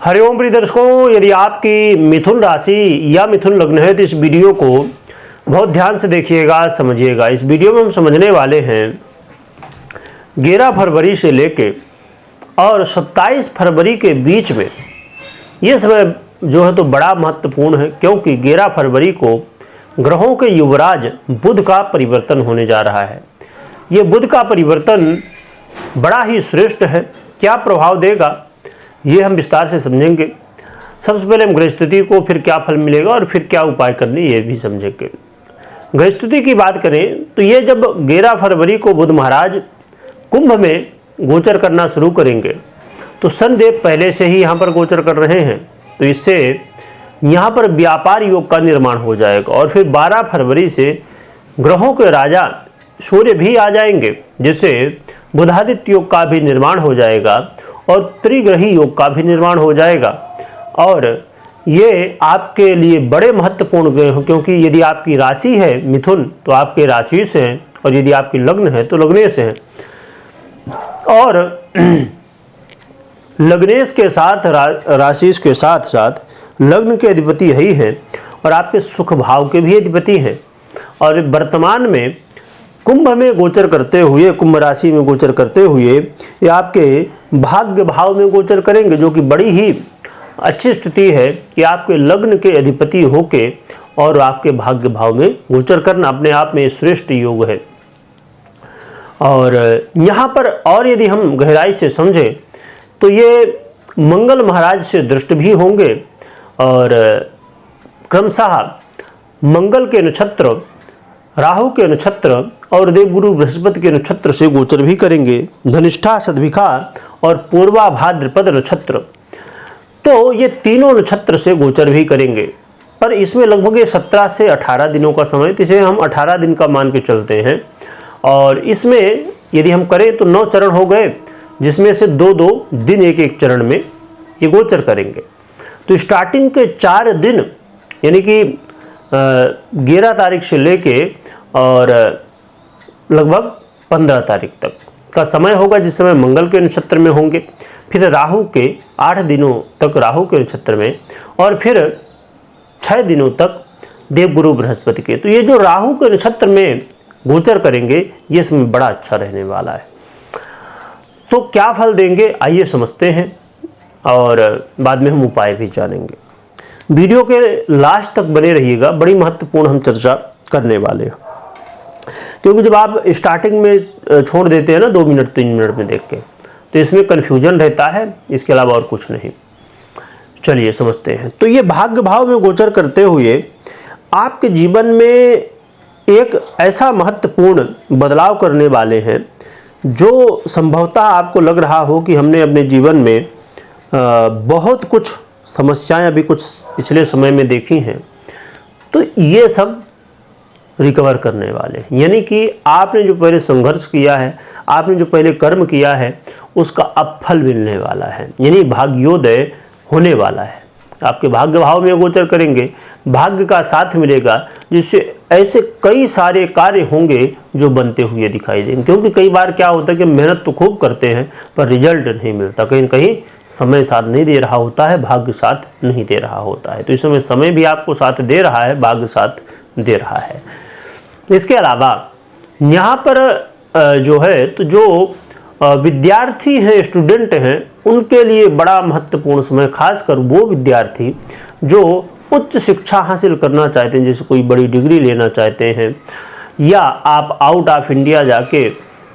हरिओम प्रिय दर्शकों, यदि आपकी मिथुन राशि या मिथुन लग्न है तो इस वीडियो को बहुत ध्यान से देखिएगा, समझिएगा। इस वीडियो में हम समझने वाले हैं 11 फरवरी से लेके और 27 फरवरी के बीच में ये समय जो है तो बड़ा महत्वपूर्ण है, क्योंकि 11 फरवरी को ग्रहों के युवराज बुध का परिवर्तन होने जा रहा है। ये बुध का परिवर्तन बड़ा ही श्रेष्ठ है। क्या प्रभाव देगा ये हम विस्तार से समझेंगे। सबसे पहले हम गृहस्थिति को, फिर क्या फल मिलेगा और फिर क्या उपाय करने ये भी समझेंगे। गृहस्थिति की बात करें तो ये जब 11 फरवरी को बुध महाराज कुंभ में गोचर करना शुरू करेंगे तो शनिदेव पहले से ही यहाँ पर गोचर कर रहे हैं, तो इससे यहाँ पर व्यापार योग का निर्माण हो जाएगा। और फिर 12 फरवरी से ग्रहों के राजा सूर्य भी आ जाएंगे, जिससे बुधादित्य योग का भी निर्माण हो जाएगा और त्रिग्रही योग का भी निर्माण हो जाएगा। और ये आपके लिए बड़े महत्वपूर्ण ग्रह हैं, क्योंकि यदि आपकी राशि है मिथुन तो आपके राशि से हैं, और यदि आपकी लग्न है तो लग्नेश से हैं। और लग्नेश के साथ राशि के साथ साथ लग्न के अधिपति यही हैं और आपके सुख भाव के भी अधिपति हैं। और वर्तमान में कुंभ में गोचर करते हुए, कुंभ राशि में गोचर करते हुए ये आपके भाग्य भाव में गोचर करेंगे, जो कि बड़ी ही अच्छी स्थिति है कि आपके लग्न के अधिपति होके और आपके भाग्य भाव में गोचर करना अपने आप में श्रेष्ठ योग है। और यहाँ पर और यदि हम गहराई से समझें तो ये मंगल महाराज से दृष्ट भी होंगे और क्रमशः मंगल के नक्षत्र, राहु के नक्षत्र और देवगुरु बृहस्पति के नक्षत्र से गोचर भी करेंगे। धनिष्ठा, सद्भिखा और पूर्वा भाद्रपद नक्षत्र, तो ये तीनों नक्षत्र से गोचर भी करेंगे। पर इसमें लगभग 17 से 18 दिनों का समय, तो इसे हम 18 दिन का मान के चलते हैं। और इसमें यदि हम करें तो 9 चरण हो गए, जिसमें से 2-2 दिन एक एक चरण में ये गोचर करेंगे। तो स्टार्टिंग के 4 दिन यानी कि 11 तारीख से लेके और लगभग 15 तारीख तक का समय होगा, जिस समय मंगल के नक्षत्र में होंगे। फिर राहु के 8 दिनों तक राहु के नक्षत्र में, और फिर 6 दिनों तक देवगुरु बृहस्पति के। तो ये जो राहु के नक्षत्र में गोचर करेंगे ये समय बड़ा अच्छा रहने वाला है। तो क्या फल देंगे आइए समझते हैं, और बाद में हम उपाय भी जानेंगे। वीडियो के लास्ट तक बने रहिएगा, बड़ी महत्वपूर्ण हम चर्चा करने वाले हैं। क्योंकि जब आप स्टार्टिंग में छोड़ देते हैं ना 2 मिनट 3 मिनट में देख के, तो इसमें कन्फ्यूजन रहता है, इसके अलावा और कुछ नहीं। चलिए समझते हैं। तो ये भाग्य भाव में गोचर करते हुए आपके जीवन में एक ऐसा महत्वपूर्ण बदलाव करने वाले हैं जो संभवतः आपको लग रहा हो कि हमने अपने जीवन में बहुत कुछ समस्याएं अभी कुछ पिछले समय में देखी हैं, तो ये सब रिकवर करने वाले हैं। यानी कि आपने जो पहले संघर्ष किया है, आपने जो पहले कर्म किया है, उसका अब फल मिलने वाला है, यानी भाग्योदय होने वाला है। आपके भाग्य भाव में गोचर करेंगे, भाग्य का साथ मिलेगा, जिससे ऐसे कई सारे कार्य होंगे जो बनते हुए दिखाई देंगे। क्योंकि कई बार क्या होता है कि मेहनत तो खूब करते हैं पर रिजल्ट नहीं मिलता, कहीं न कहीं समय साथ नहीं दे रहा होता है, भाग्य साथ नहीं दे रहा होता है। तो इस समय भी आपको साथ दे रहा है, भाग्य साथ दे रहा है। इसके अलावा यहाँ पर जो है तो जो विद्यार्थी हैं, स्टूडेंट हैं, उनके लिए बड़ा महत्वपूर्ण समय, खासकर वो विद्यार्थी जो उच्च शिक्षा हासिल करना चाहते हैं, जैसे कोई बड़ी डिग्री लेना चाहते हैं, या आप आउट ऑफ इंडिया जाके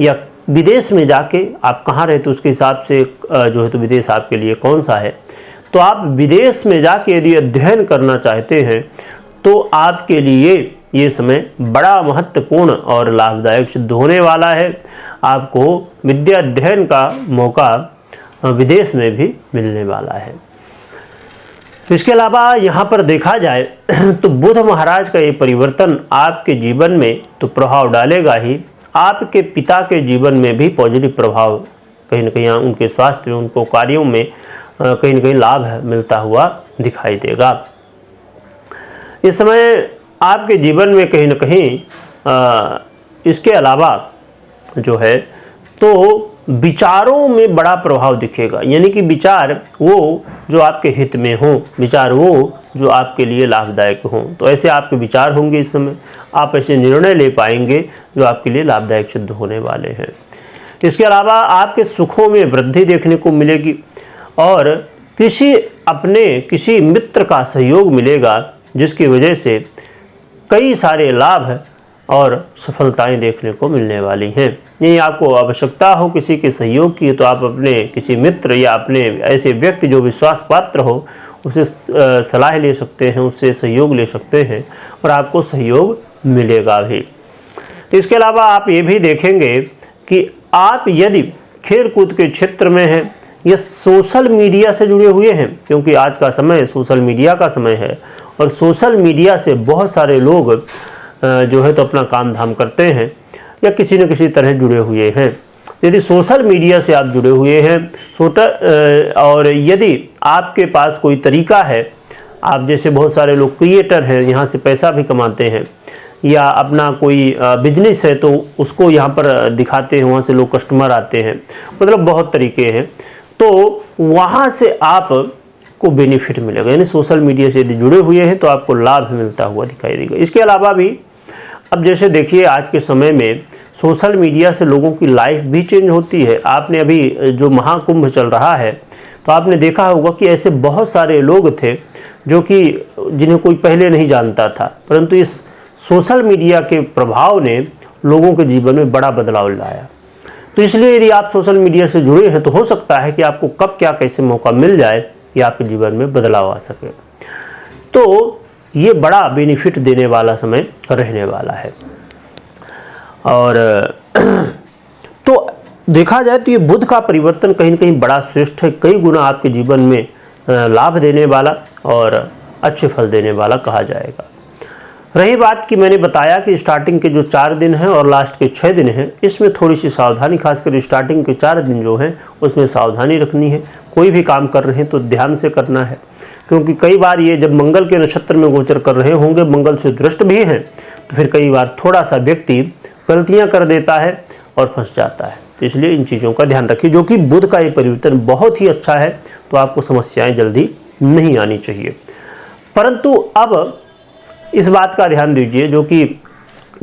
या विदेश में जाके, आप कहाँ रहते उसके हिसाब से जो है तो विदेश आपके लिए कौन सा है। तो आप विदेश में जाके यदि अध्ययन करना चाहते हैं तो आपके लिए ये समय बड़ा महत्वपूर्ण और लाभदायक सिद्ध होने वाला है। आपको विद्या अध्ययन का मौका विदेश में भी मिलने वाला है। इसके अलावा यहाँ पर देखा जाए तो बुध महाराज का ये परिवर्तन आपके जीवन में तो प्रभाव डालेगा ही, आपके पिता के जीवन में भी पॉजिटिव प्रभाव कहीं न कहीं उनके स्वास्थ्य में, उनको कार्यों में कहीं न कहीं लाभ मिलता हुआ दिखाई देगा। इस समय आपके जीवन में कहीं न कहीं इसके अलावा जो है तो विचारों में बड़ा प्रभाव दिखेगा, यानी कि विचार वो जो आपके हित में हो, विचार वो जो आपके लिए लाभदायक हों। तो ऐसे आपके विचार होंगे इस समय, आप ऐसे निर्णय ले पाएंगे जो आपके लिए लाभदायक सिद्ध होने वाले हैं। इसके अलावा आपके सुखों में वृद्धि देखने को मिलेगी और किसी मित्र का सहयोग मिलेगा, जिसकी वजह से कई सारे लाभ और सफलताएं देखने को मिलने वाली हैं। यदि आपको आवश्यकता हो किसी के सहयोग की, तो आप अपने किसी मित्र या अपने ऐसे व्यक्ति जो विश्वास पात्र हो उससे सलाह ले सकते हैं, उससे सहयोग ले सकते हैं और आपको सहयोग मिलेगा भी। इसके अलावा आप ये भी देखेंगे कि आप यदि खेल कूद के क्षेत्र में हैं या सोशल मीडिया से जुड़े हुए हैं, क्योंकि आज का समय सोशल मीडिया का समय है और सोशल मीडिया से बहुत सारे लोग जो है तो अपना काम धाम करते हैं या किसी न किसी तरह जुड़े हुए हैं। यदि सोशल मीडिया से आप जुड़े हुए हैं और यदि आपके पास कोई तरीका है, आप जैसे बहुत सारे लोग क्रिएटर हैं, यहाँ से पैसा भी कमाते हैं या अपना कोई बिजनेस है तो उसको यहाँ पर दिखाते हैं, वहाँ से लोग कस्टमर आते हैं, मतलब बहुत तरीके हैं, तो वहाँ से आप को बेनिफिट मिलेगा। यानी सोशल मीडिया से यदि जुड़े हुए हैं तो आपको लाभ मिलता हुआ दिखाई देगा। इसके अलावा भी अब जैसे देखिए आज के समय में सोशल मीडिया से लोगों की लाइफ भी चेंज होती है। आपने अभी जो महाकुंभ चल रहा है तो आपने देखा होगा कि ऐसे बहुत सारे लोग थे जो कि जिन्हें कोई पहले नहीं जानता था, परंतु इस सोशल मीडिया के प्रभाव ने लोगों के जीवन में बड़ा बदलाव लाया। तो इसलिए यदि आप सोशल मीडिया से जुड़े हैं तो हो सकता है कि आपको कब क्या कैसे मौका मिल जाए कि आपके जीवन में बदलाव आ सके। तो ये बड़ा बेनिफिट देने वाला समय रहने वाला है। और तो देखा जाए तो ये बुध का परिवर्तन कहीं न कहीं बड़ा श्रेष्ठ है, कई गुना आपके जीवन में लाभ देने वाला और अच्छे फल देने वाला कहा जाएगा। रही बात कि मैंने बताया कि स्टार्टिंग के जो 4 दिन हैं और लास्ट के 6 दिन हैं, इसमें थोड़ी सी सावधानी, खासकर स्टार्टिंग के 4 दिन जो हैं उसमें सावधानी रखनी है। कोई भी काम कर रहे हैं तो ध्यान से करना है, क्योंकि कई बार ये जब मंगल के नक्षत्र में गोचर कर रहे होंगे, मंगल से दृष्ट भी हैं, तो फिर कई बार थोड़ा सा व्यक्ति गलतियाँ कर देता है और फंस जाता है। तो इसलिए इन चीज़ों का ध्यान रखिए। जो कि बुध का ये परिवर्तन बहुत ही अच्छा है, तो आपको समस्याएँ जल्दी नहीं आनी चाहिए। परंतु अब इस बात का ध्यान दीजिए, जो कि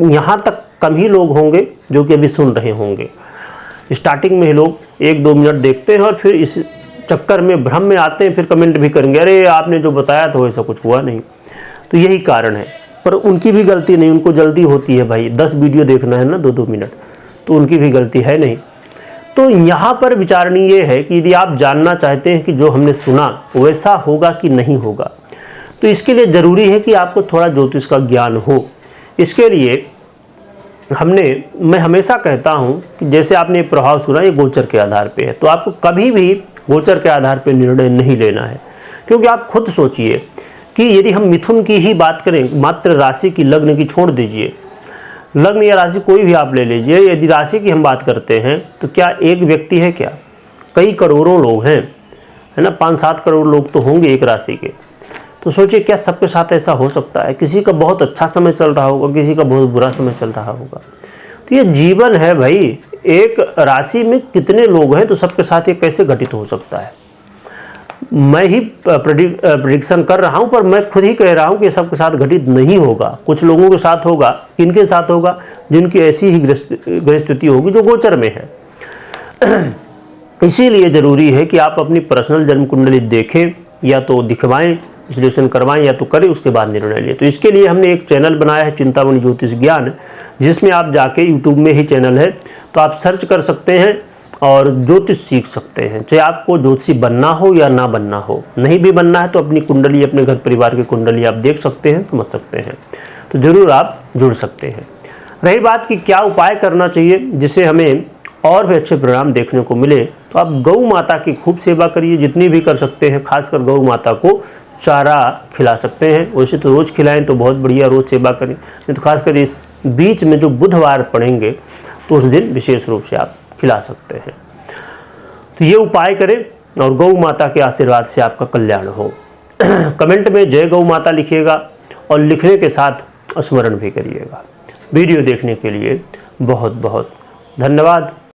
यहाँ तक कम ही लोग होंगे जो कि अभी सुन रहे होंगे। स्टार्टिंग में ही लोग 1-2 मिनट देखते हैं और फिर इस चक्कर में भ्रम में आते हैं, फिर कमेंट भी करेंगे, अरे आपने जो बताया था वैसा कुछ हुआ नहीं। तो यही कारण है, पर उनकी भी गलती नहीं, उनको जल्दी होती है भाई, 10 वीडियो देखना है ना 2-2 मिनट, तो उनकी भी गलती है नहीं। तो यहाँ पर विचारणीय ये है कि यदि आप जानना चाहते हैं कि जो हमने सुना वैसा होगा कि नहीं होगा, तो इसके लिए ज़रूरी है कि आपको थोड़ा ज्योतिष का ज्ञान हो। इसके लिए मैं हमेशा कहता हूँ कि जैसे आपने प्रभाव सुना, ये गोचर के आधार पे है, तो आपको कभी भी गोचर के आधार पे निर्णय नहीं लेना है। क्योंकि आप खुद सोचिए कि यदि हम मिथुन की ही बात करें, मात्र राशि की, लग्न की छोड़ दीजिए, लग्न या राशि कोई भी आप ले लीजिए, यदि राशि की हम बात करते हैं तो क्या एक व्यक्ति है, क्या कई करोड़ों लोग हैं, है ना, 5-7 करोड़ लोग तो होंगे एक राशि के। तो सोचिए क्या सबके साथ ऐसा हो सकता है? किसी का बहुत अच्छा समय चल रहा होगा, किसी का बहुत बुरा समय चल रहा होगा। तो ये जीवन है भाई, एक राशि में कितने लोग हैं, तो सबके साथ ये कैसे घटित हो सकता है? मैं ही प्रेडिक्शन कर रहा हूँ, पर मैं खुद ही कह रहा हूँ कि सबके साथ घटित नहीं होगा। कुछ लोगों के साथ होगा। किनके साथ होगा? जिनकी ऐसी ही ग्रह स्थिति होगी जो गोचर में है। इसीलिए ज़रूरी है कि आप अपनी पर्सनल जन्म कुंडली देखें, या तो दिखवाएं, विश्लेषण करवाएं, या तो करें, उसके बाद निर्णय लें। तो इसके लिए हमने एक चैनल बनाया है, चिंतामणि ज्योतिष ज्ञान, जिसमें आप जाके यूट्यूब में ही चैनल है, तो आप सर्च कर सकते हैं और ज्योतिष सीख सकते हैं। चाहे आपको ज्योतिषी बनना हो या ना बनना हो, नहीं भी बनना है तो अपनी कुंडली, अपने घर परिवार की कुंडली आप देख सकते हैं, समझ सकते हैं, तो ज़रूर आप जुड़ सकते हैं। रही बात कि क्या उपाय करना चाहिए जिससे हमें और भी अच्छे परिणाम देखने को मिले, तो आप गौ माता की खूब सेवा करिए, जितनी भी कर सकते हैं। खासकर गौ माता को चारा खिला सकते हैं, वैसे तो रोज़ खिलाएं तो बहुत बढ़िया, रोज़ सेवा करें, नहीं तो खासकर इस बीच में जो बुधवार पड़ेंगे तो उस दिन विशेष रूप से आप खिला सकते हैं। तो ये उपाय करें और गौ माता के आशीर्वाद से आपका कल्याण हो। कमेंट में जय गौ माता लिखिएगा और लिखने के साथ स्मरण भी करिएगा। वीडियो देखने के लिए बहुत बहुत धन्यवाद।